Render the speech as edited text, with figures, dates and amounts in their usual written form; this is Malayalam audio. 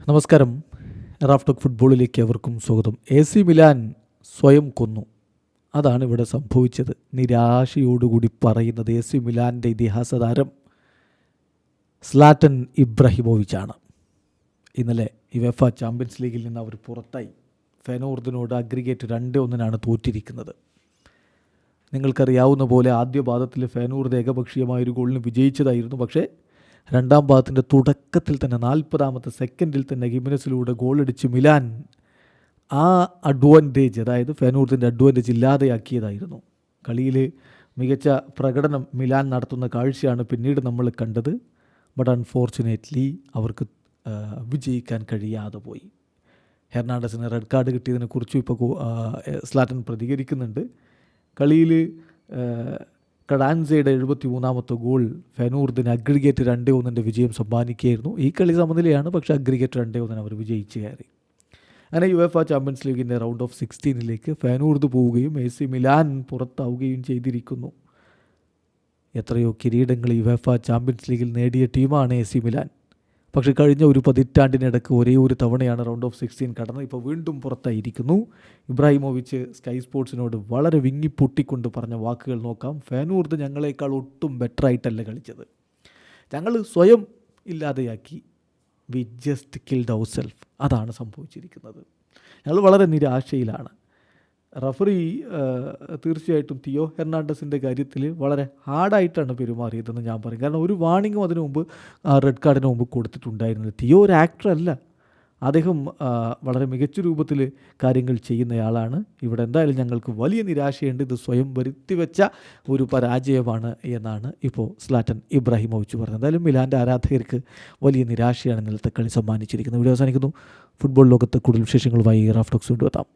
നമസ്കാരം. റാഫ് ടോക്ക് ഫുട്ബോളിലേക്ക് അവർക്കും സ്വാഗതം. AC മിലാൻ സ്വയം കൊന്നു. അതാണ് ഇവിടെ സംഭവിച്ചത്. നിരാശയോടുകൂടി പറയുന്നത് AC മിലാൻ്റെ ഇതിഹാസ താരം സ്ലാറ്റൻ ഇബ്രാഹിമോവിച്ചാണ്. ഇന്നലെ യുവേഫ ചാമ്പ്യൻസ് ലീഗിൽ നിന്ന് അവർ പുറത്തായി. ഫെനോർദിനോട് അഗ്രിഗേറ്റ് 2-1 തോറ്റിരിക്കുന്നത്. നിങ്ങൾക്കറിയാവുന്ന പോലെ ആദ്യ പാദത്തിൽ ഫെനോർദ് ഏകപക്ഷീയമായൊരു ഗോളിന് വിജയിച്ചതായിരുന്നു. പക്ഷേ രണ്ടാം ഭാഗത്തിൻ്റെ തുടക്കത്തിൽ തന്നെ 40ാമത്തെ സെക്കൻഡിൽ തന്നെ ഹിമെനസിലൂടെ ഗോളടിച്ച് മിലാൻ ആ അഡ്വാൻറ്റേജ്, അതായത് ഫെനോർദിൻ്റെ അഡ്വാൻറ്റേജ് ഇല്ലാതെയാക്കിയതായിരുന്നു. കളിയിൽ മികച്ച പ്രകടനം മിലാൻ നടത്തുന്ന കാഴ്ചയാണ് പിന്നീട് നമ്മൾ കണ്ടത്. ബട്ട് അൺഫോർച്ചുനേറ്റ്ലി അവർക്ക് വിജയിക്കാൻ കഴിയാതെ പോയി. ഹെർണാണ്ടസിന് റെഡ് കാർഡ് കിട്ടിയതിനെക്കുറിച്ചും ഇപ്പോൾ സ്ലാറ്റൻ പ്രതികരിക്കുന്നുണ്ട്. കളിയിൽ കഡാൻസയുടെ 73ാമത്തെ ഗോൾ ഫെനോർദിന് അഗ്രിഗേറ്റ് 2-1 വിജയം സമ്മാനിക്കുകയായിരുന്നു. ഈ കളി സമനിലയാണ്, പക്ഷേ അഗ്രിഗേറ്റ് 2-1 അവർ വിജയിച്ച് കയറി. അങ്ങനെ യുവേഫ ചാമ്പ്യൻസ് ലീഗിൻ്റെ റൗണ്ട് ഓഫ് 16 ഫെനോർദ് പോവുകയും AC മിലാൻ പുറത്താവുകയും ചെയ്തിരിക്കുന്നു. എത്രയോ കിരീടങ്ങൾ യുവേഫ ചാമ്പ്യൻസ് ലീഗിൽ നേടിയ ടീമാണ് AC മിലാൻ. പക്ഷേ കഴിഞ്ഞ ഒരു പതിറ്റാണ്ടിനിടയ്ക്ക് ഒരേ ഒരു തവണയാണ് റൗണ്ട് ഓഫ് 16 കടന്നത്. ഇപ്പോൾ വീണ്ടും പുറത്തായിരിക്കുന്നു. ഇബ്രാഹിമോവിച്ച് സ്കൈ സ്പോർട്സിനോട് വളരെ വിങ്ങിപ്പൊട്ടിക്കൊണ്ട് പറഞ്ഞ വാക്കുകൾ നോക്കാം. ഫെനോർദ് ഞങ്ങളെക്കാൾ ഒട്ടും ബെറ്ററായിട്ടല്ല കളിച്ചത്. ഞങ്ങൾ സ്വയം ഇല്ലാതെയാക്കി. We just killed our self. അതാണ് സംഭവിച്ചിരിക്കുന്നത്. ഞങ്ങൾ വളരെ നിരാശയിലാണ്. റഫറി തീർച്ചയായിട്ടും തിയോ ഹെർണാണ്ടസിൻ്റെ കാര്യത്തിൽ വളരെ ഹാർഡായിട്ടാണ് പെരുമാറിയതെന്ന് ഞാൻ പറയും. കാരണം ഒരു വാർണിംഗും അതിനു മുമ്പ് റെഡ് കാർഡിന് മുമ്പ് കൊടുത്തിട്ടുണ്ടായിരുന്നില്ല. തിയോ ഒരു ആക്ടറല്ല. അദ്ദേഹം വളരെ മികച്ച രൂപത്തിൽ കാര്യങ്ങൾ ചെയ്യുന്നയാളാണ്. ഇവിടെ എന്തായാലും ഞങ്ങൾക്ക് വലിയ നിരാശയുണ്ട്. ഇത് സ്വയം വരുത്തിവെച്ച ഒരു പരാജയമാണ് എന്നാണ് ഇപ്പോൾ സ്ലാറ്റൻ ഇബ്രാഹിമോവിച്ച് പറഞ്ഞത്. എന്തായാലും മിലാൻ്റെ ആരാധകർക്ക് വലിയ നിരാശയാണ് ഇന്നലത്തെ കളി സമ്മാനിച്ചിരിക്കുന്നത്. വീഡിയോ അവസാനിക്കുന്നു. ഫുട്ബോൾ ലോകത്ത് കൂടുതൽ വിശേഷങ്ങളുമായി റാഫ് ടോക്സ് കൊണ്ടുവെത്താം.